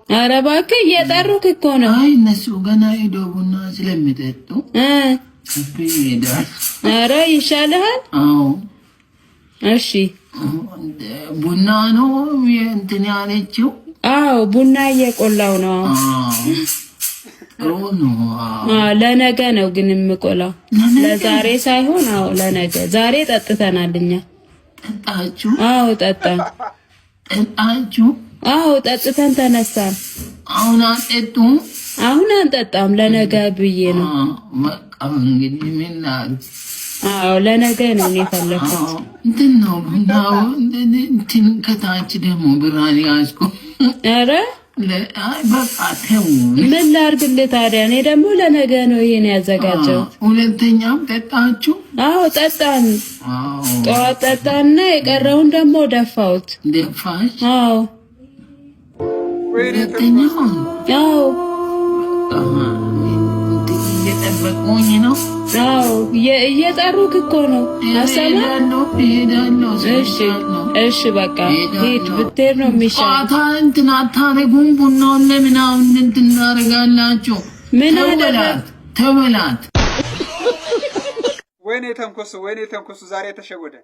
ኧረ እባክህ እየጠሩክ እኮ ነው። አይ እነሱ ገና ሄዶ ቡና ስለሚጠጡ ኧረ ይሻልሃል። አዎ እሺ ቡና ነው እንትን ያለችው? አዎ ቡና እየቆላው ነው። ለነገ ነው ግን የምቆላው ለዛሬ ሳይሆን አዎ ለነገ። ዛሬ ጠጥተናልኛ። ጠጣችሁ? አዎ ጠጣን። ጠጣችሁ? አዎ ጠጥተን ተነሳን። አሁን አጠጡ? አሁን አንጠጣም ለነገ ብዬ ነው። በቃ እንግዲህ ምን ላድርግ? አዎ ለነገ ነው የፈለኩት። እንትን ነው ቡናው እንትን ከታች ደግሞ ብርሃን ያዝኩ። ኧረ በቃ ተው ምን ላድርግልህ ታዲያ? እኔ ደግሞ ለነገ ነው ይሄን ያዘጋጀሁት። ሁለተኛም ጠጣችሁ? አዎ ጠጣን። ጠዋት ጠጣንና የቀረውን ደግሞ ደፋሁት። ደፋሽ? አዎ ሁለተኛው? አዎ እየጠበቁኝ ነው። አዎ እየጠሩክ እኮ ነው። እሄዳለሁ። እሺ በቃ ሂድ። ብትሄድ ነው የሚሻለው። እንትን አታረጉም? ቡናውን ለምን አሁን እንትን እናደርጋላችሁ? ምን አደረግ? ተበላት። ወይኔ ተንኮሱ ዛሬ ተሸወደ።